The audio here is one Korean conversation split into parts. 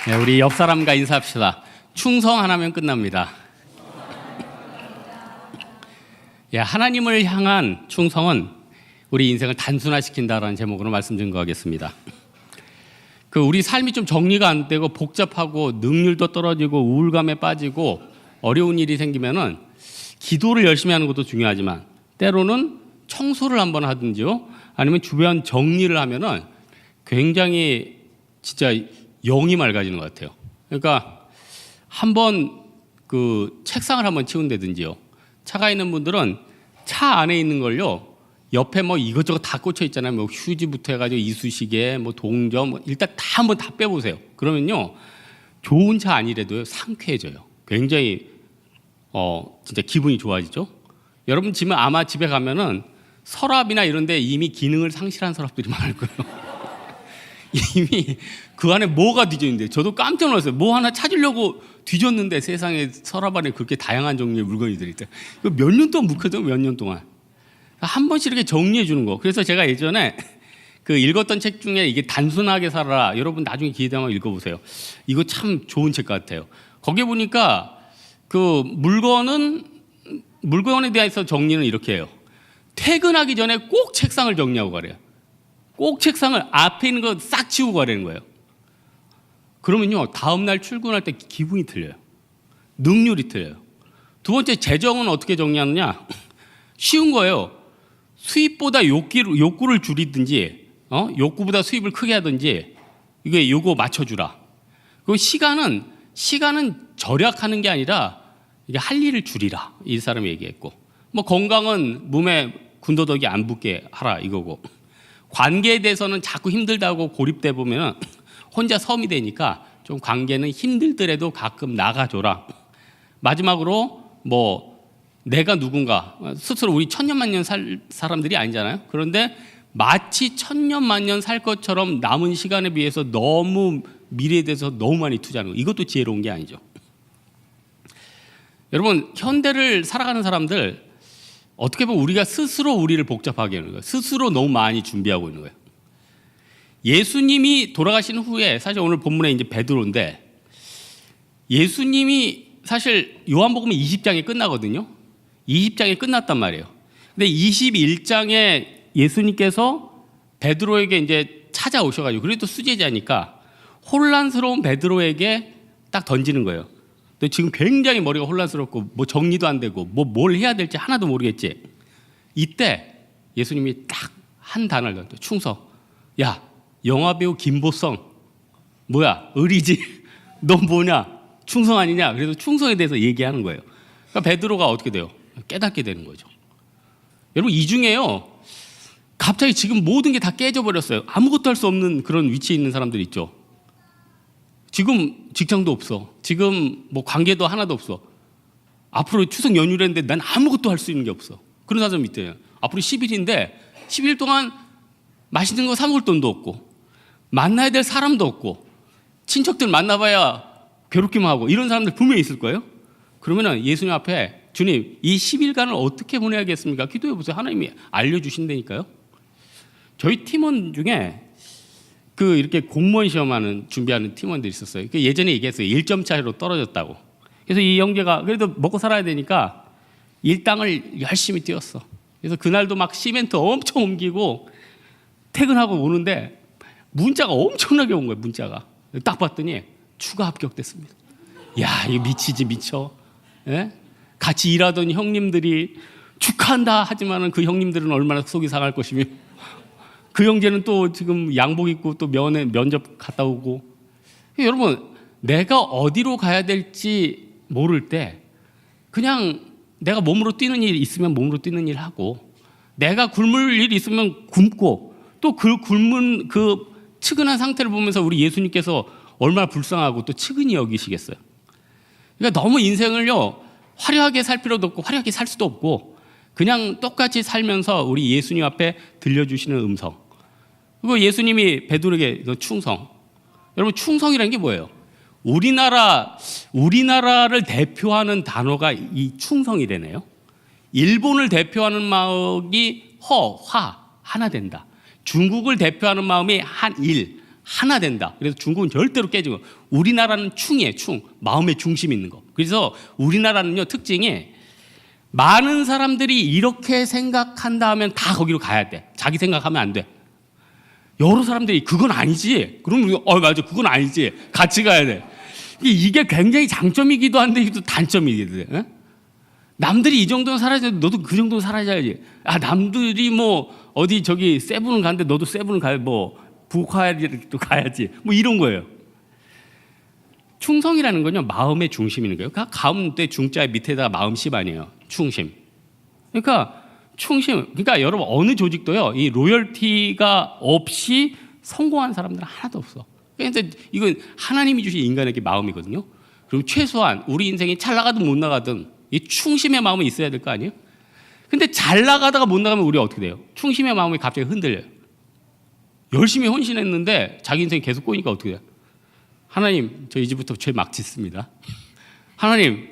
네, 우리 옆 사람과 인사합시다. 충성 하나면 끝납니다. 예, 하나님을 향한 충성은 우리 인생을 단순화시킨다라는 제목으로 말씀 증거하겠습니다. 우리 삶이 좀 정리가 안 되고 복잡하고 능률도 떨어지고 우울감에 빠지고 어려운 일이 생기면은 기도를 열심히 하는 것도 중요하지만 때로는 청소를 한번 하든지요, 아니면 주변 정리를 하면은 굉장히 진짜 영이 맑아지는 것 같아요. 그러니까 한번 책상을 한번 치운다든지요. 차가 있는 분들은 차 안에 있는 걸요, 옆에 뭐 이것저것 다 꽂혀 있잖아요. 뭐 휴지부터 해가지고 이쑤시개, 뭐 동전, 일단 다 한번 다 빼보세요. 그러면요, 좋은 차 아니래도요, 상쾌해져요. 굉장히 진짜 기분이 좋아지죠. 여러분 지금 아마 집에 가면은 서랍이나 이런데 이미 기능을 상실한 서랍들이 많을 거예요. 이미 그 안에 뭐가 뒤져있는데, 저도 깜짝 놀랐어요. 뭐 하나 찾으려고 뒤졌는데 세상에 서랍 안에 그렇게 다양한 종류의 물건이 있다. 몇 년 동안 묵혀둬요, 몇 년 동안. 한 번씩 이렇게 정리해 주는 거. 그래서 제가 예전에 읽었던 책 중에 이게 단순하게 살아라. 여러분 나중에 기회 되면 읽어보세요. 이거 참 좋은 책 같아요. 거기에 보니까 물건에 대해서 정리는 이렇게 해요. 퇴근하기 전에 꼭 책상을 정리하고 가래요. 꼭 책상을 앞에 있는 거 싹 치우고 가라는 거예요. 그러면요, 다음날 출근할 때 기분이 틀려요. 능률이 틀려요. 두 번째, 재정은 어떻게 정리하느냐? 쉬운 거예요. 수입보다 욕구를 줄이든지, 욕구보다 수입을 크게 하든지, 요거 맞춰주라. 그리고 시간은 절약하는 게 아니라 이게 할 일을 줄이라. 이 사람이 얘기했고, 뭐 건강은 몸에 군더더기 안 붙게 하라 이거고, 관계에 대해서는 자꾸 힘들다고 고립돼 보면 혼자 섬이 되니까 좀 관계는 힘들더라도 가끔 나가줘라. 마지막으로 내가 누군가, 스스로 우리 천년만년 살 사람들이 아니잖아요. 그런데 마치 천년만년 살 것처럼 남은 시간에 비해서 너무 미래에 대해서 너무 많이 투자하는 거, 이것도 지혜로운 게 아니죠. 여러분, 현대를 살아가는 사람들, 어떻게 보면 우리가 스스로 우리를 복잡하게 하는 거예요. 스스로 너무 많이 준비하고 있는 거예요. 예수님이 돌아가신 후에, 사실 오늘 본문에 이제 베드로인데, 예수님이 사실 요한복음 20장에 끝나거든요. 20장에 끝났단 말이에요. 근데 21장에 예수님께서 베드로에게 이제 찾아오셔가지고, 그래도 수제자니까 혼란스러운 베드로에게 딱 던지는 거예요. 너 지금 굉장히 머리가 혼란스럽고 뭐 정리도 안 되고 뭘 해야 될지 하나도 모르겠지. 이때 예수님이 딱 한 단어를 던져. 충성. 야, 영화배우 김보성 뭐야, 의리지? 너 뭐냐, 충성 아니냐? 그래서 충성에 대해서 얘기하는 거예요. 그러니까 베드로가 어떻게 돼요? 깨닫게 되는 거죠. 여러분, 이 중에요, 갑자기 지금 모든 게 다 깨져버렸어요. 아무것도 할 수 없는 그런 위치에 있는 사람들 있죠. 지금 직장도 없어. 지금 뭐 관계도 하나도 없어. 앞으로 추석 연휴인데 난 아무것도 할 수 있는 게 없어. 그런 사람이 있대요. 앞으로 10일인데 10일 동안 맛있는 거 사 먹을 돈도 없고, 만나야 될 사람도 없고, 친척들 만나봐야 괴롭기만 하고, 이런 사람들 분명히 있을 거예요. 그러면은 예수님 앞에, 주님, 이 10일간을 어떻게 보내야겠습니까? 기도해 보세요. 하나님이 알려주신다니까요. 저희 팀원 중에 이렇게 공무원 시험하는 준비하는 팀원들이 있었어요. 예전에 얘기했어요. 1점 차이로 떨어졌다고. 그래서 이 형제가 그래도 먹고 살아야 되니까 일당을 열심히 뛰었어. 그래서 그날도 막 시멘트 엄청 옮기고 퇴근하고 오는데 문자가 엄청나게 온 거예요. 문자가. 딱 봤더니 추가 합격됐습니다. 야, 이거 미치지, 미쳐. 예? 같이 일하던 형님들이 축하한다 하지만은 그 형님들은 얼마나 속이 상할 것이며, 그 형제는 또 지금 양복 입고 또 면접 갔다 오고. 여러분, 내가 어디로 가야 될지 모를 때 그냥 내가 몸으로 뛰는 일 있으면 몸으로 뛰는 일 하고, 내가 굶을 일 있으면 굶고, 또 굶은 측은한 상태를 보면서 우리 예수님께서 얼마나 불쌍하고 또 측은히 여기시겠어요. 그러니까 너무 인생을요, 화려하게 살 필요도 없고 화려하게 살 수도 없고, 그냥 똑같이 살면서 우리 예수님 앞에 들려주시는 음성. 그리고 예수님이 베드로에게 충성. 여러분, 충성이라는 게 뭐예요? 우리나라를 대표하는 단어가 이 충성이래네요. 일본을 대표하는 마음이 화, 하나 된다. 중국을 대표하는 마음이 한일, 하나 된다. 그래서 중국은 절대로 깨지고, 우리나라는 충이에요. 충. 마음의 중심이 있는 거. 그래서 우리나라는요, 특징이 많은 사람들이 이렇게 생각한다 하면 다 거기로 가야 돼. 자기 생각하면 안 돼. 여러 사람들이 그건 아니지. 그럼 우리가 맞아, 그건 아니지. 같이 가야 돼. 이게 굉장히 장점이기도 한데 이것도 단점이기도 해. 에? 남들이 이 정도는 살아야지, 너도 그 정도는 살아야지. 아, 남들이 뭐 어디 저기 세븐을 가는데 너도 세븐을 가야, 뭐 북화야도 가야지. 뭐 이런 거예요. 충성이라는 건요, 마음의 중심이 있는 거예요. 그러니까 가운데 중자 밑에다가 마음심 아니에요. 충심. 그러니까 충심. 그러니까 여러분 어느 조직도요, 이 로열티가 없이 성공한 사람들은 하나도 없어. 그런데 이건 하나님이 주신 인간에게 마음이거든요. 그럼 최소한 우리 인생이 잘 나가든 못 나가든 이 충심의 마음이 있어야 될 거 아니에요? 근데 잘 나가다가 못 나가면 우리가 어떻게 돼요? 충심의 마음이 갑자기 흔들려요. 열심히 헌신했는데 자기 인생이 계속 꼬이니까 어떻게 돼요? 하나님, 저 이제부터 죄 막 짓습니다. 하나님,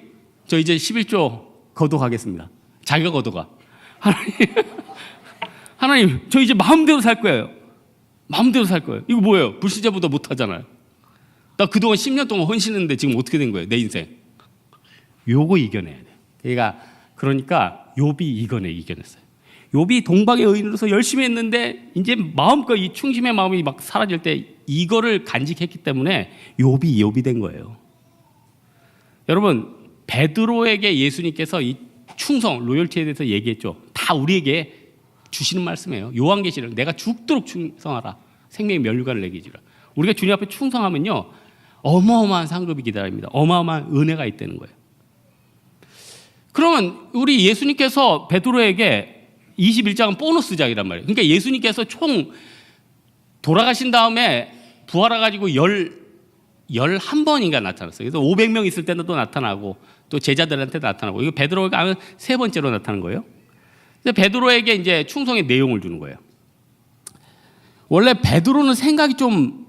저 이제 11조 거둬가겠습니다. 자기가 거둬가. 하나님, 저 이제 마음대로 살 거예요. 마음대로 살 거예요. 이거 뭐예요? 불신자보다 못하잖아요. 나 그동안 10년 동안 헌신했는데 지금 어떻게 된 거예요? 내 인생. 요거 이겨내야 돼. 그러니까 욥이 이겨냈어요. 욥이 동방의 의인으로서 열심히 했는데 이제 마음껏 이 충심의 마음이 막 사라질 때 이거를 간직했기 때문에 욥이 된 거예요. 여러분, 베드로에게 예수님께서 이 충성, 로열티에 대해서 얘기했죠. 다 우리에게 주시는 말씀이에요. 요한계시록 내가 죽도록 충성하라. 생명의 면류관을 내게 주라. 우리가 주님 앞에 충성하면요, 어마어마한 상급이 기다립니다. 어마어마한 은혜가 있다는 거예요. 그러면 우리 예수님께서 베드로에게 21장은 보너스장이란 말이에요. 그러니까 예수님께서 총 돌아가신 다음에 부활해가지고 11번인가 나타났어요. 그래서 500명 있을 때는 또 나타나고 또 제자들한테 나타나고, 이거 베드로가 하면 세 번째로 나타난 거예요. 베드로에게 이제 충성의 내용을 주는 거예요. 원래 베드로는 생각이 좀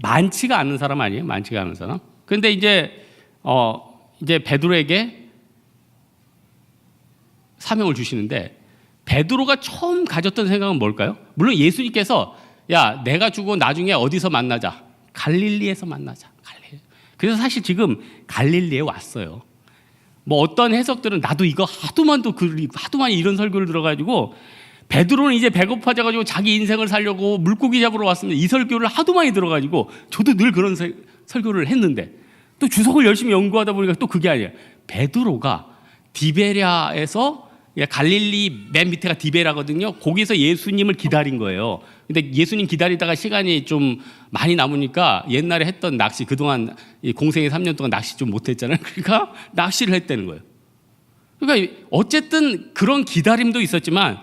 많지가 않은 사람 아니에요? 많지가 않은 사람. 그런데 이제 베드로에게 사명을 주시는데, 베드로가 처음 가졌던 생각은 뭘까요? 물론 예수님께서 야, 내가 죽고 나중에 어디서 만나자. 갈릴리에서 만나자. 갈릴리. 그래서 사실 지금 갈릴리에 왔어요. 뭐 어떤 해석들은 나도 이거 하도 많이 이런 설교를 들어가지고 베드로는 이제 배고파져가지고 자기 인생을 살려고 물고기 잡으러 왔습니다. 이 설교를 하도 많이 들어가지고 저도 늘 그런 설교를 했는데 또 주석을 열심히 연구하다 보니까 또 그게 아니에요. 베드로가 디베랴에서, 갈릴리 맨 밑에가 디베라거든요. 거기서 예수님을 기다린 거예요. 근데 예수님 기다리다가 시간이 좀 많이 남으니까 옛날에 했던 낚시, 그동안 공생애 3년 동안 낚시 좀 못했잖아요. 그러니까 낚시를 했다는 거예요. 그러니까 어쨌든 그런 기다림도 있었지만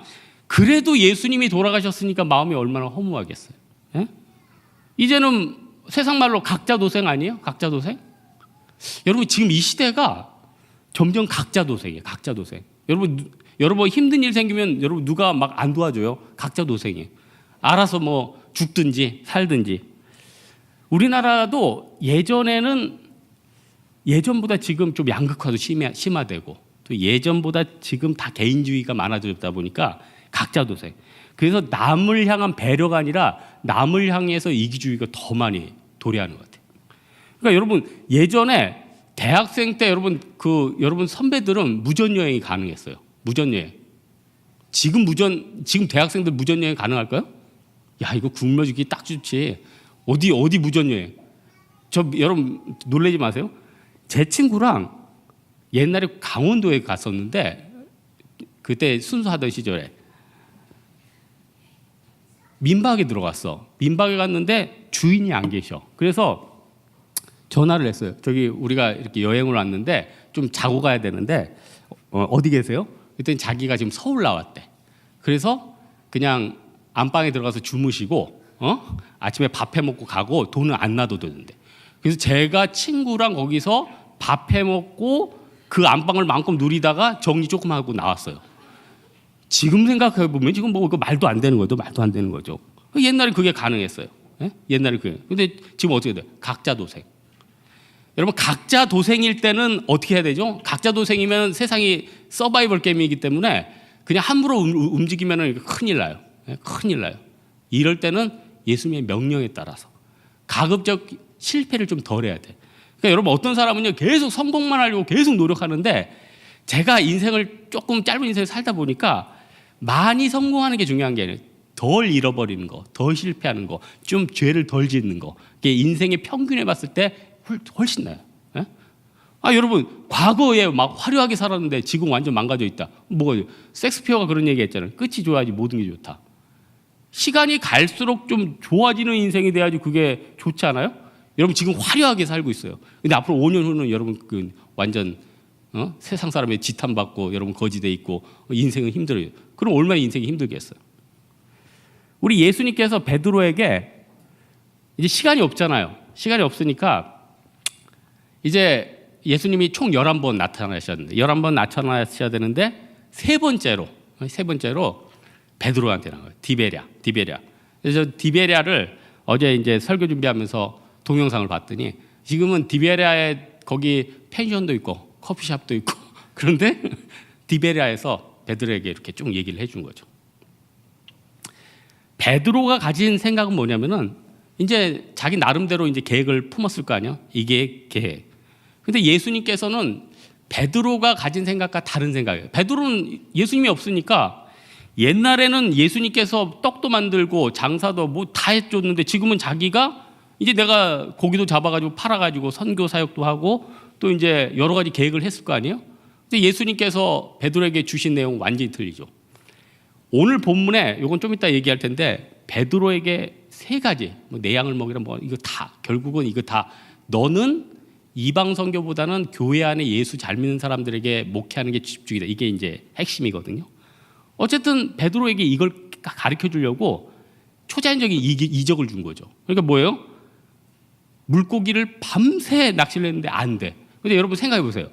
그래도 예수님이 돌아가셨으니까 마음이 얼마나 허무하겠어요. 예? 이제는 세상 말로 각자 도생 아니에요? 각자 도생? 여러분, 지금 이 시대가 점점 각자 도생이에요. 각자 도생. 여러분 힘든 일 생기면 여러분 누가 막 안 도와줘요? 각자 도생이에요. 알아서 뭐 죽든지 살든지. 우리나라도 예전보다 지금 좀 양극화도 심화되고, 또 예전보다 지금 다 개인주의가 많아졌다 보니까 각자 도생. 그래서 남을 향한 배려가 아니라 남을 향해서 이기주의가 더 많이 도래하는 것 같아요. 그러니까 여러분, 예전에 대학생 때 여러분 선배들은 무전 여행이 가능했어요. 무전 여행. 지금 대학생들 무전 여행 가능할까요? 야, 이거 굶어주기 딱 좋지. 어디 무전 여행? 여러분 놀라지 마세요. 제 친구랑 옛날에 강원도에 갔었는데, 그때 순수하던 시절에 민박에 들어갔어. 민박에 갔는데 주인이 안 계셔. 그래서 전화를 했어요. 저기 우리가 이렇게 여행을 왔는데 좀 자고 가야 되는데 어디 계세요? 그랬더니 자기가 지금 서울 나왔대. 그래서 그냥 안방에 들어가서 주무시고 아침에 밥 해 먹고 가고 돈은 안 놔도 되는데. 그래서 제가 친구랑 거기서 밥 해 먹고 그 안방을 마음껏 누리다가 정리 조금 하고 나왔어요. 지금 생각해 보면 지금 뭐 이거 말도 안 되는 거죠. 말도 안 되는 거죠. 옛날에 그게 가능했어요. 예? 옛날에 그게. 근데 지금 어떻게 돼? 각자 도생. 여러분, 각자 도생일 때는 어떻게 해야 되죠? 각자 도생이면 세상이 서바이벌 게임이기 때문에 그냥 함부로 움직이면 큰일 나요. 큰일 나요. 이럴 때는 예수님의 명령에 따라서 가급적 실패를 좀 덜 해야 돼. 그러니까 여러분 어떤 사람은요 계속 성공만 하려고 계속 노력하는데 제가 인생을 조금 짧은 인생을 살다 보니까 많이 성공하는 게 중요한 게 아니에요. 덜 잃어버리는 거, 덜 실패하는 거, 좀 죄를 덜 짓는 거. 이게 인생의 평균에 봤을 때 훨씬 나아요. 예? 여러분 과거에 막 화려하게 살았는데 지금 완전 망가져 있다. 뭐가 섹스피어가 그런 얘기 했잖아요. 끝이 좋아야지 모든 게 좋다. 시간이 갈수록 좀 좋아지는 인생이 돼야지 그게 좋지 않아요? 여러분 지금 화려하게 살고 있어요. 근데 앞으로 5년 후는 여러분 그 완전 세상 사람의 지탄받고 여러분 거지돼 있고 인생은 힘들어요. 그럼 얼마나 인생이 힘들겠어요. 우리 예수님께서 베드로에게 이제 시간이 없잖아요. 시간이 없으니까 이제 예수님이 총 11번 나타나셨는데 11번 나타나셔야 되는데 세 번째로 베드로한테 나온 거예요. 디베랴. 그래서 디베랴를 어제 이제 설교 준비하면서 동영상을 봤더니 지금은 디베랴에 거기 펜션도 있고 커피숍도 있고 그런데 디베랴에서 베드로에게 이렇게 쭉 얘기를 해준 거죠. 베드로가 가진 생각은 뭐냐면은 이제 자기 나름대로 이제 계획을 품었을 거 아니에요. 이게 계획. 근데 예수님께서는 베드로가 가진 생각과 다른 생각이에요. 베드로는 예수님이 없으니까 옛날에는 예수님께서 떡도 만들고 장사도 뭐 다 해줬는데 지금은 자기가 이제 내가 고기도 잡아가지고 팔아가지고 선교 사역도 하고 또 이제 여러 가지 계획을 했을 거 아니에요. 근데 예수님께서 베드로에게 주신 내용은 완전히 틀리죠. 오늘 본문에 이건 좀 이따 얘기할 텐데 베드로에게 세 가지 내 양을 먹이라 뭐 이거 다 결국은 이거 다 너는 이방 선교보다는 교회 안에 예수 잘 믿는 사람들에게 목회하는 게 집중이다. 이게 이제 핵심이거든요. 어쨌든 베드로에게 이걸 가르쳐 주려고 초자연적인 이적을 준 거죠. 그러니까 뭐예요? 물고기를 밤새 낚시를 했는데 안 돼. 근데 여러분 생각해 보세요.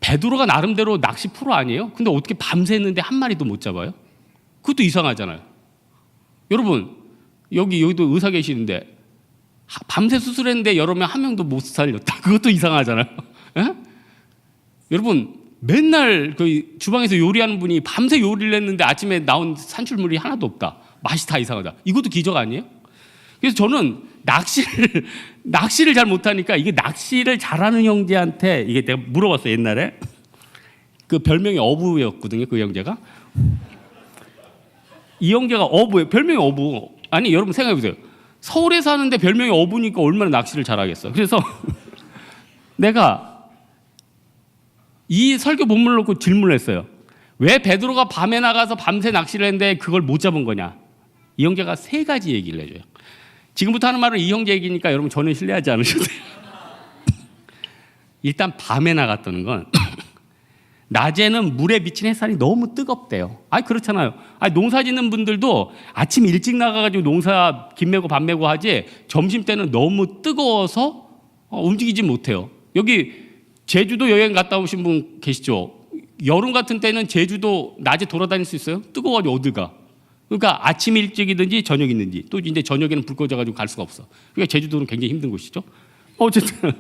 베드로가 나름대로 낚시 프로 아니에요? 근데 어떻게 밤새 했는데 한 마리도 못 잡아요? 그것도 이상하잖아요. 여러분 여기도 의사 계시는데 밤새 수술했는데 여러분 한 명도 못 살렸다. 그것도 이상하잖아요. 에? 여러분 맨날 그 주방에서 요리하는 분이 밤새 요리를 했는데 아침에 나온 산출물이 하나도 없다. 맛이 다 이상하다. 이것도 기적 아니에요? 그래서 저는 낚시를 잘 못하니까 이게 낚시를 잘하는 형제한테 이게 내가 물어봤어 옛날에. 그 별명이 어부였거든요. 그 형제가. 이 형제가 어부예요. 별명이 어부. 아니 여러분 생각해 보세요. 서울에 사는데 별명이 어부니까 얼마나 낚시를 잘하겠어. 그래서 내가 이 설교 본문을 놓고 질문을 했어요. 왜 베드로가 밤에 나가서 밤새 낚시를 했는데 그걸 못 잡은 거냐. 이 형제가 세 가지 얘기를 해줘요. 지금부터 하는 말은 이 형제 얘기니까 여러분 저는 신뢰하지 않으셔도 돼요. 일단 밤에 나갔다는 건 낮에는 물에 비친 햇살이 너무 뜨겁대요. 그렇잖아요. 농사 짓는 분들도 아침 일찍 나가가지고 농사 김 메고 밥 메고 하지 점심 때는 너무 뜨거워서 움직이지 못해요. 여기 제주도 여행 갔다 오신 분 계시죠? 여름 같은 때는 제주도 낮에 돌아다닐 수 있어요? 뜨거워가지고 어딜 가? 그러니까 아침 일찍이든지 저녁이든지 또 이제 저녁에는 불 꺼져가지고 갈 수가 없어. 그러니까 제주도는 굉장히 힘든 곳이죠. 어쨌든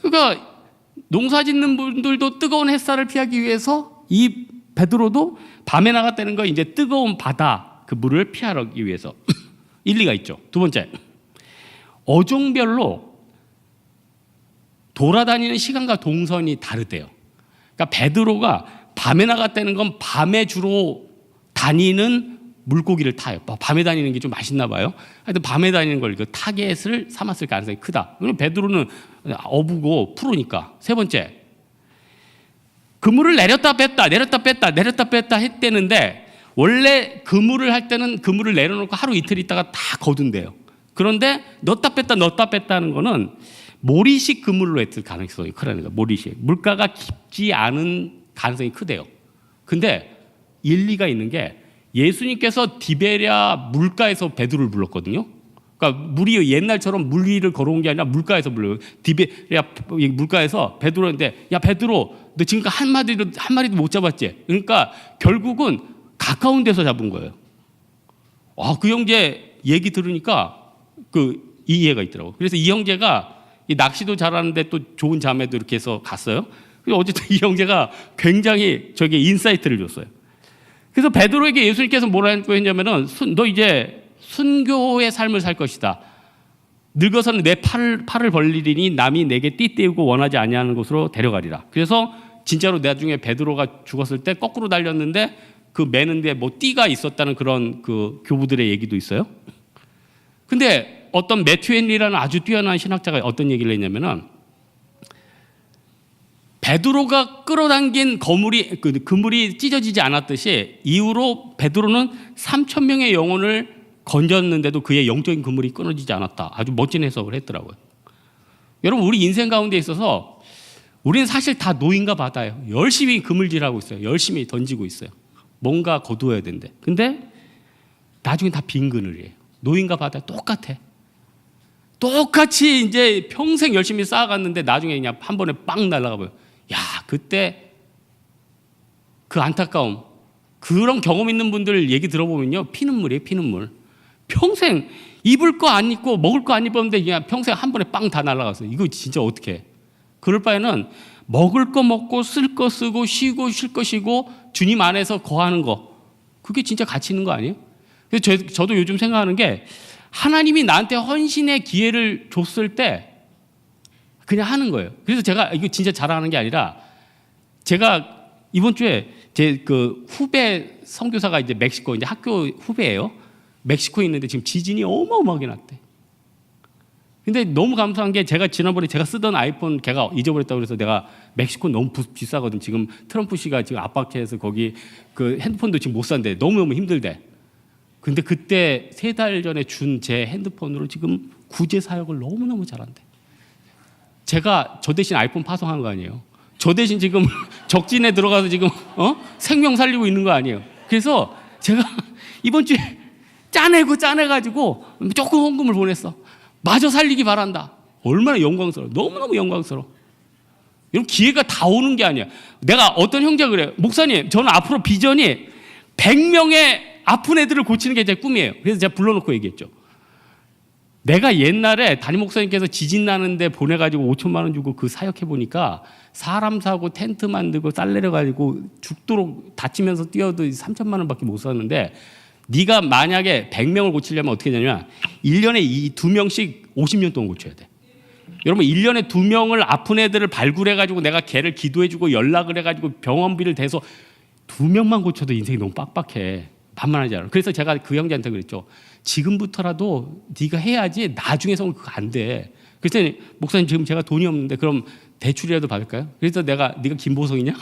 그러니까 농사 짓는 분들도 뜨거운 햇살을 피하기 위해서 이 베드로도 밤에 나갔다는 거 이제 뜨거운 바다 그 물을 피하기 위해서 일리가 있죠. 두 번째, 어종별로 돌아다니는 시간과 동선이 다르대요. 그러니까 베드로가 밤에 나갔다는 건 밤에 주로 다니는 물고기를 타요. 밤에 다니는 게 좀 맛있나 봐요. 하여튼 밤에 다니는 걸 그 타겟을 삼았을 가능성이 크다. 그럼 베드로는 어부고 프로니까. 세 번째, 그물을 내렸다 뺐다 했대는데 원래 그물을 할 때는 그물을 내려놓고 하루 이틀 있다가 다 거둔대요. 그런데 넣었다 뺐다 하는 거는 모리식 그물로 했을 가능성이 크다는 거예요. 모리식. 물가가 깊지 않은 가능성이 크대요. 근데 일리가 있는 게 예수님께서 디베랴 물가에서 베드로를 불렀거든요. 그러니까 물이 옛날처럼 물 위를 걸어온 게 아니라 물가에서 불러요. 디베랴 물가에서 베드로인데 야 베드로 너 지금까지 한 마리도 못 잡았지? 그러니까 결국은 가까운 데서 잡은 거예요. 그 형제 얘기 들으니까 그 이해가 있더라고. 그래서 이 형제가 이 낚시도 잘하는데 또 좋은 자매도 이렇게 해서 갔어요. 그래서 어쨌든 이 형제가 굉장히 저게 인사이트를 줬어요. 그래서 베드로에게 예수님께서 뭐라고 했냐면은 너 이제 순교의 삶을 살 것이다. 늙어서는 내 팔을 벌리리니 남이 내게 띠떼우고 원하지 아니하는 곳으로 데려가리라. 그래서 진짜로 나중에 베드로가 죽었을 때 거꾸로 달렸는데 그 매는데 뭐 띠가 있었다는 그런 그 교부들의 얘기도 있어요. 근데 어떤 매튜 헨리라는 아주 뛰어난 신학자가 어떤 얘기를 했냐면은 베드로가 끌어당긴 그물이 찢어지지 않았듯이 이후로 베드로는 3,000명의 영혼을 건졌는데도 그의 영적인 그물이 끊어지지 않았다. 아주 멋진 해석을 했더라고요. 여러분, 우리 인생 가운데 있어서 우리는 사실 다 노인과 바다예요. 열심히 그물질하고 있어요. 열심히 던지고 있어요. 뭔가 거두어야 된대. 근데 나중에 다 빈 그늘이에요. 노인과 바다 똑같아. 똑같이 이제 평생 열심히 쌓아갔는데 나중에 그냥 한 번에 빵 날아가 버려요. 야, 그때 그 안타까움, 그런 경험 있는 분들 얘기 들어보면요, 피눈물이에요, 피눈물. 평생 입을 거 안 입고 먹을 거 안 입었는데 그냥 평생 한 번에 빵 다 날아갔어요. 이거 진짜 어떻게 해? 그럴 바에는 먹을 거 먹고 쓸 거 쓰고 쉬고 쉴 거 쉬고 주님 안에서 거하는 거, 그게 진짜 가치 있는 거 아니에요? 그래서 저도 요즘 생각하는 게 하나님이 나한테 헌신의 기회를 줬을 때 그냥 하는 거예요. 그래서 제가 이거 진짜 자랑하는 게 아니라 제가 이번 주에 제 그 후배 선교사가 이제 멕시코 이제 학교 후배예요. 멕시코에 있는데 지금 지진이 어마어마하게 났대. 근데 너무 감사한 게 제가 지난번에 제가 쓰던 아이폰 걔가 잊어버렸다고 그래서 내가 멕시코 너무 비싸거든. 지금 트럼프 씨가 지금 압박해서 거기 그 핸드폰도 지금 못 산대. 너무너무 힘들대. 근데 그때 3달 전에 준 제 핸드폰으로 지금 구제 사역을 너무너무 잘한대. 제가 저 대신 아이폰 파송한 거 아니에요. 저 대신 지금 적진에 들어가서 지금 생명 살리고 있는 거 아니에요. 그래서 제가 이번 주에 짜내가지고 조금 헌금을 보냈어. 마저 살리기 바란다. 얼마나 영광스러워. 너무너무 영광스러워. 여러분, 기회가 다 오는 게 아니야. 내가 어떤 형제가 그래요. 목사님, 저는 앞으로 비전이 100명의 아픈 애들을 고치는 게 제 꿈이에요. 그래서 제가 불러놓고 얘기했죠. 내가 옛날에 담임 목사님께서 지진 나는데 보내가지고 5천만 원 주고 그 사역해보니까 사람 사고 텐트 만들고 쌀 내려가지고 죽도록 다치면서 뛰어도 3천만 원밖에 못 썼는데, 네가 만약에 100명을 고치려면 어떻게 되냐면 1년에 2명씩 50년 동안 고쳐야 돼. 여러분, 1년에 2명을 아픈 애들을 발굴해가지고 내가 걔를 기도해주고 연락을 해가지고 병원비를 대서 2명만 고쳐도 인생이 너무 빡빡해. 만만하지 않아. 그래서 제가 그 형제한테 그랬죠. 지금부터라도 네가 해야지 나중에서는 그거 안 돼. 그랬더니 목사님, 지금 제가 돈이 없는데 그럼 대출이라도 받을까요? 그래서 네가 김보성이냐?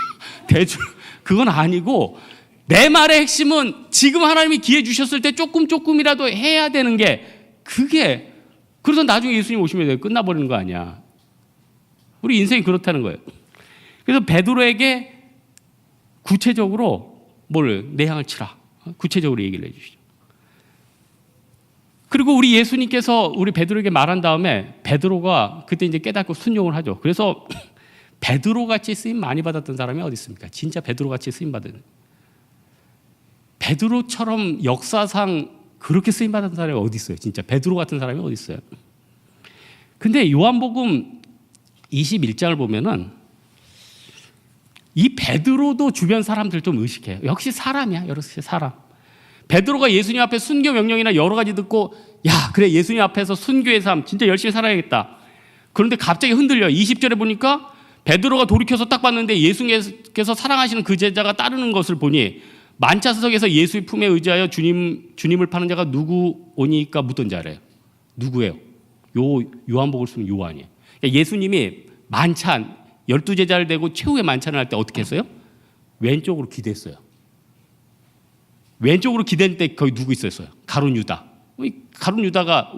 대출 그건 아니고, 내 말의 핵심은 지금 하나님이 기회 주셨을 때 조금이라도 해야 되는 게, 그게, 그래서 나중에 예수님 오시면 끝나버리는 거 아니야. 우리 인생이 그렇다는 거예요. 그래서 베드로에게 구체적으로 내향을 치라. 구체적으로 얘기를 해주시죠. 그리고 우리 예수님께서 우리 베드로에게 말한 다음에 베드로가 그때 이제 깨닫고 순종을 하죠. 그래서 베드로같이 쓰임 많이 받았던 사람이 어디 있습니까? 진짜 베드로같이 쓰임 받은, 베드로처럼 역사상 그렇게 쓰임 받은 사람이 어디 있어요? 진짜 베드로 같은 사람이 어디 있어요? 근데 요한복음 21장을 보면은 이 베드로도 주변 사람들 좀 의식해요. 역시 사람이야. 역시 사람. 베드로가 예수님 앞에 순교 명령이나 여러 가지 듣고, 야, 그래, 예수님 앞에서 순교의 삶 진짜 열심히 살아야겠다. 그런데 갑자기 흔들려. 20절에 보니까 베드로가 돌이켜서 딱 봤는데 예수님께서 사랑하시는 그 제자가 따르는 것을 보니 만차석에서 예수의 품에 의지하여 주님을 파는 자가 누구오니까 묻던 자래요. 누구예요? 요한복음을 쓰면 요한이에요. 그러니까 예수님이 만찬 12제자를 대고 최후의 만찬을 할 때 어떻게 했어요? 왼쪽으로 기댔어요. 왼쪽으로 기댈 때 거기 누구 있었어요? 가룟 유다. 가룟 유다가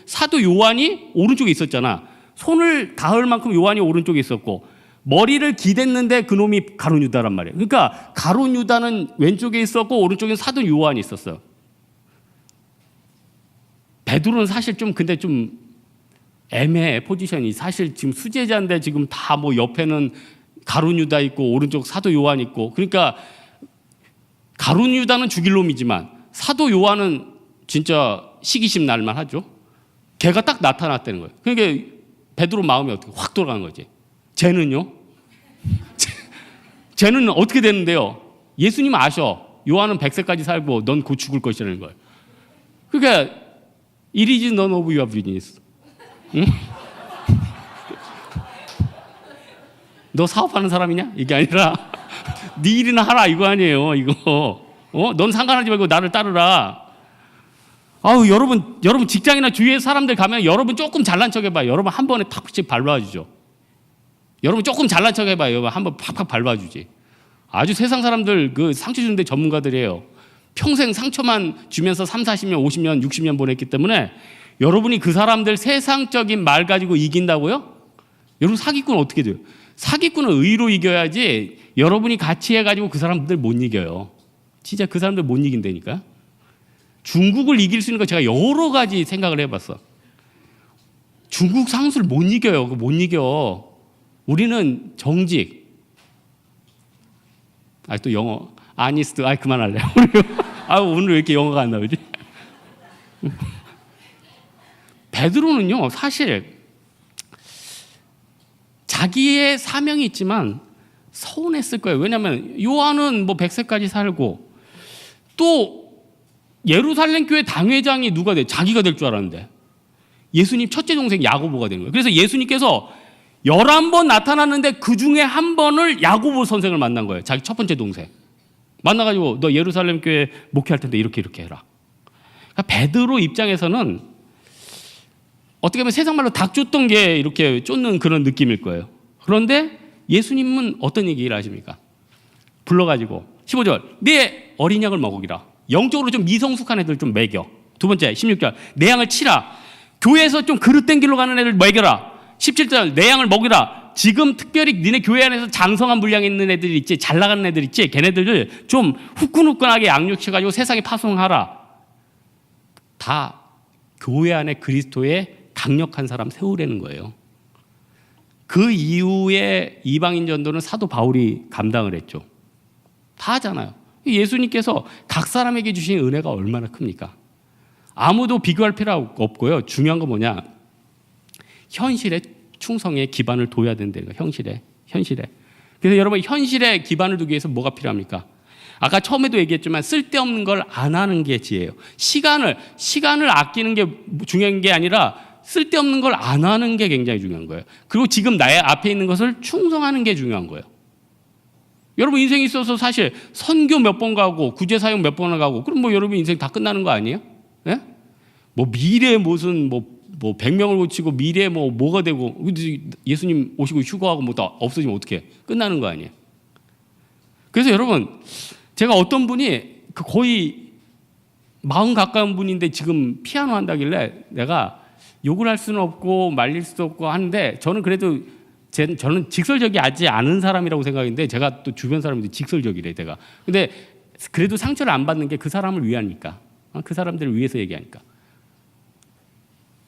사도 요한이 오른쪽에 있었잖아. 손을 닿을 만큼 요한이 오른쪽에 있었고, 머리를 기댔는데 그놈이 가룟 유다란 말이에요. 그러니까 가룟 유다는 왼쪽에 있었고 오른쪽에 사도 요한이 있었어요. 베드로는 사실 근데 좀 애매해, 포지션이. 사실 지금 수제자인데 지금 다 옆에는 가룟 유다 있고 오른쪽 사도 요한 있고, 그러니까 가룟 유다는 죽일 놈이지만 사도 요한은 진짜 시기심 날만 하죠. 걔가 딱 나타났다는 거예요. 그러니까 베드로 마음이 어떻게 확 돌아간 거지. 쟤는요? 쟤는 어떻게 되는데요? 예수님 아셔. 요한은 100세까지 살고 넌 곧 죽을 것이라는 거예요. 그러니까 it is none of your business. 응? 너 사업하는 사람이냐? 이게 아니라 네 일이나 하라 이거 아니에요. 이거. 넌 상관하지 말고 나를 따르라. 아우 여러분 직장이나 주위에 사람들 가면 여러분 조금 잘난 척 해봐요. 여러분 한 번에 팍팍 밟아주죠. 여러분 조금 잘난 척 해봐요. 한번 팍팍 밟아주지. 아주 세상 사람들 그 상처 주는데 전문가들이에요. 평생 상처만 주면서 3, 40년, 50년, 60년 보냈기 때문에 여러분이 그 사람들 세상적인 말 가지고 이긴다고요? 여러분 사기꾼은 어떻게 돼요? 사기꾼은 의로 이겨야지 여러분이 같이 해가지고 그 사람들 못 이겨요. 진짜 그 사람들 못 이긴다니까. 중국을 이길 수 있는 거 제가 여러 가지 생각을 해봤어. 중국 상수를 못 이겨요. 못 이겨. 우리는 정직. 또 영어. 아니스트. 그만할래. 오늘 왜 이렇게 영어가 안 나오지? 베드로는요, 사실 자기의 사명이 있지만 서운했을 거예요. 왜냐하면 요한은 뭐 100세까지 살고 또 예루살렘 교회 당회장이 누가 돼? 자기가 될 줄 알았는데 예수님 첫째 동생 야고보가 되는 거예요. 그래서 예수님께서 11번 나타났는데 그 중에 한 번을 야고보 선생을 만난 거예요. 자기 첫 번째 동생. 만나가지고 너 예루살렘 교회 목회할 텐데 이렇게 해라. 그러니까 베드로 입장에서는 어떻게 보면 세상 말로 닭 쫓던 게 이렇게 쫓는 그런 느낌일 거예요. 그런데 예수님은 어떤 얘기를 하십니까? 불러가지고 15절 내 어린 양을 먹이라. 영적으로 좀 미성숙한 애들 좀 먹여. 두 번째 16절 내 양을 치라. 교회에서 좀 그릇 땡기러 가는 애들 먹여라. 17절 내 양을 먹이라. 지금 특별히 니네 교회 안에서 장성한 분량 있는 애들이 있지, 잘 나가는 애들 있지, 걔네들을 좀 후끈후끈하게 양육시켜가지고 세상에 파송하라. 다 교회 안에 그리스도의 강력한 사람 세우라는 거예요. 그 이후에 이방인 전도는 사도 바울이 감당을 했죠. 다 하잖아요. 예수님께서 각 사람에게 주신 은혜가 얼마나 큽니까? 아무도 비교할 필요 없고요. 중요한 건 뭐냐? 현실에 충성의 기반을 둬야 된다는 거예요. 현실에. 그래서 여러분 현실에 기반을 두기 위해서 뭐가 필요합니까? 아까 처음에도 얘기했지만 쓸데없는 걸 안 하는 게 지혜예요. 시간을 아끼는 게 중요한 게 아니라 쓸데없는 걸 안 하는 게 굉장히 중요한 거예요. 그리고 지금 나의 앞에 있는 것을 충성하는 게 중요한 거예요. 여러분 인생에 있어서 사실 선교 몇 번 가고 구제사역 몇 번을 가고 그럼 뭐 여러분 인생 다 끝나는 거 아니에요? 예? 뭐 미래에 무슨 뭐 100명을 고치고 미래에 뭐가 되고 예수님 오시고 휴거하고 뭐 다 없어지면 어떻게 끝나는 거 아니에요? 그래서 여러분 제가 어떤 분이 거의 40 가까운 분인데 지금 피아노 한다길래 내가 욕을 할 수는 없고 말릴 수도 없고 하는데 저는 그래도 저는 직설적이지 않은 사람이라고 생각했는데 제가 또 주변 사람들이 직설적이래 제가. 근데 그래도 상처를 안 받는 게 그 사람을 위하니까. 그 사람들을 위해서 얘기하니까.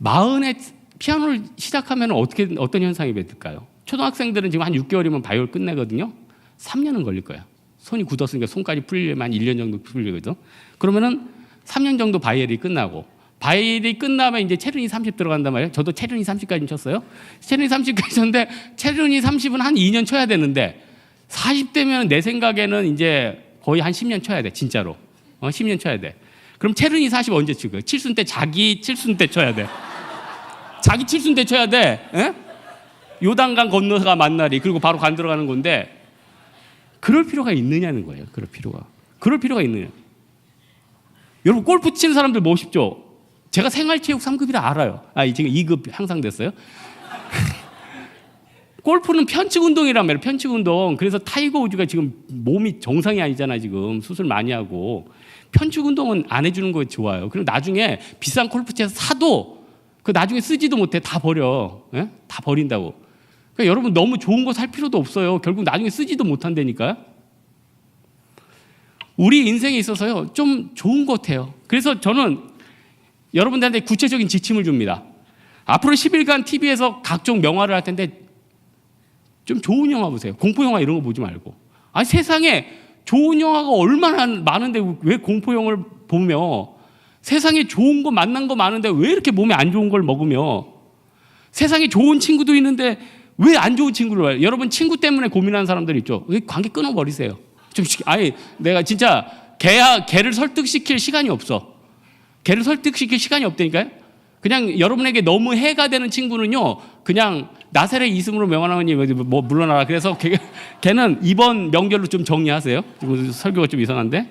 40에 피아노를 시작하면 어떤 현상이 맺을까요? 초등학생들은 지금 한 6개월이면 바이올 끝내거든요. 3년은 걸릴 거야. 손이 굳었으니까 손까지 풀리려면 한 1년 정도 풀리거든. 그러면은 3년 정도 바이올이 끝나고 바이올이 끝나면 이제 체르니 30 들어간단 말이에요. 저도 체르니 30까지 쳤어요. 체르니 30까지 쳤는데 체르니 30은 한 2년 쳐야 되는데 40대면 내 생각에는 이제 거의 한 10년 쳐야 돼. 진짜로. 10년 쳐야 돼. 그럼 체르니 40 언제 치고? 칠순 때 자기 칠순 때 쳐야 돼. 자기 칠순 때 쳐야 돼. 에? 요단강 건너가 만날이 그리고 바로 간 들어가는 건데 그럴 필요가 있느냐는 거예요. 그럴 필요가 있느냐. 여러분 골프 치는 사람들 멋있죠? 제가 생활체육 3급이라 알아요. 지금 2급 향상됐어요. 골프는 편측 운동이란 말이에요. 편측 운동. 그래서 타이거 우즈가 지금 몸이 정상이 아니잖아. 지금 수술 많이 하고. 편측 운동은 안 해주는 거 좋아요. 그리고 나중에 비싼 골프채 사도 그 나중에 쓰지도 못해. 다 버려. 예? 다 버린다고. 그러니까 여러분 너무 좋은 거 살 필요도 없어요. 결국 나중에 쓰지도 못한다니까요. 우리 인생에 있어서요. 좀 좋은 것 같아요. 그래서 저는 여러분들한테 구체적인 지침을 줍니다. 앞으로 10일간 TV에서 각종 명화를 할 텐데 좀 좋은 영화 보세요. 공포 영화 이런 거 보지 말고. 세상에 좋은 영화가 얼마나 많은데 왜 공포 영화를 보며 세상에 좋은 거 만난 거 많은데 왜 이렇게 몸에 안 좋은 걸 먹으며 세상에 좋은 친구도 있는데 왜 안 좋은 친구를 봐요? 여러분 친구 때문에 고민하는 사람들 있죠. 관계 끊어버리세요. 내가 진짜 걔를 설득시킬 시간이 없어. 걔를 설득시킬 시간이 없다니까요. 그냥 여러분에게 너무 해가 되는 친구는요, 그냥 나사렛 이스므로 명하나니 뭐 물러나라. 그래서 걔는 이번 명절로 좀 정리하세요. 지금 설교가 좀 이상한데.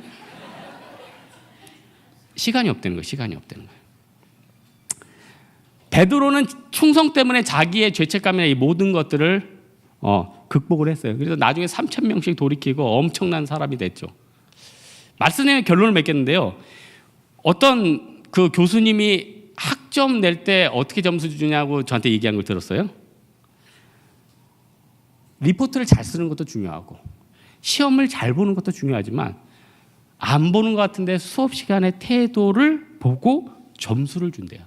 시간이 없다는 거예요. 시간이 없다는 거예요. 베드로는 충성 때문에 자기의 죄책감이나 이 모든 것들을 극복을 했어요. 그래서 나중에 3,000명씩 돌이키고 엄청난 사람이 됐죠. 말씀의 결론을 맺겠는데요. 어떤 그 교수님이 학점 낼 때 어떻게 점수 주냐고 저한테 얘기한 걸 들었어요. 리포트를 잘 쓰는 것도 중요하고 시험을 잘 보는 것도 중요하지만 안 보는 것 같은데 수업 시간에 태도를 보고 점수를 준대요.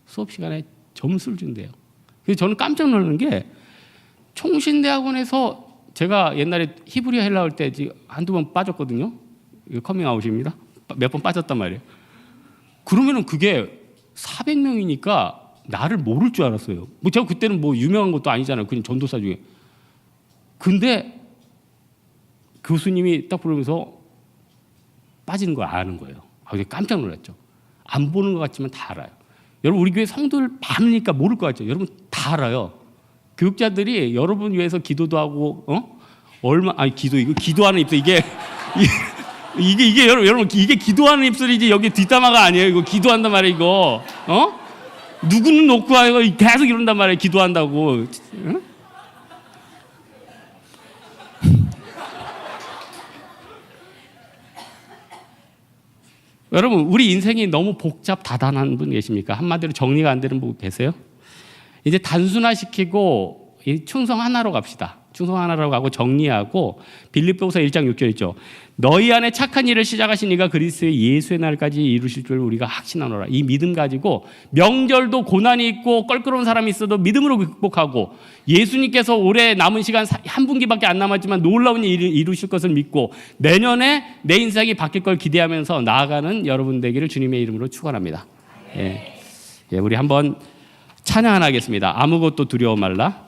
수업 시간에 점수를 준대요. 그래서 저는 깜짝 놀라는 게 총신대학원에서 제가 옛날에 히브리어 헬라 할 때 한두 번 빠졌거든요. 이거 커밍아웃입니다. 몇 번 빠졌단 말이에요. 그러면은 그게 400명이니까 나를 모를 줄 알았어요. 뭐 제가 그때는 뭐 유명한 것도 아니잖아요. 그냥 전도사 중에. 근데 교수님이 딱 부르면서 빠지는 걸 아는 거예요. 깜짝 놀랐죠. 안 보는 것 같지만 다 알아요. 여러분 우리 교회 성도들 많으니까 모를 것 같죠. 여러분 다 알아요. 교육자들이 여러분 위해서 기도도 하고 이거 기도하는 입술 이게 여러분 이게 기도하는 입술이지 여기 뒷담화가 아니에요. 이거 기도한단 말이에요. 이거 누구는 놓고 하고 계속 이런단 말이에요. 기도한다고. 여러분 우리 인생이 너무 복잡 다단한 분 계십니까? 한마디로 정리가 안 되는 분 계세요? 이제 단순화시키고 충성 하나로 갑시다. 충성 하나로 가고 정리하고 빌립보서 1장 6절 있죠. 너희 안에 착한 일을 시작하신 이가 그리스도의 예수의 날까지 이루실 줄 우리가 확신하노라. 이 믿음 가지고 명절도 고난이 있고 껄끄러운 사람이 있어도 믿음으로 극복하고 예수님께서 올해 남은 시간 한 분기밖에 안 남았지만 놀라운 일을 이루실 것을 믿고 내년에 내 인생이 바뀔 걸 기대하면서 나아가는 여러분 되기를 주님의 이름으로 축원합니다. 예, 우리 한번 찬양 하나 하겠습니다. 아무것도 두려워 말라.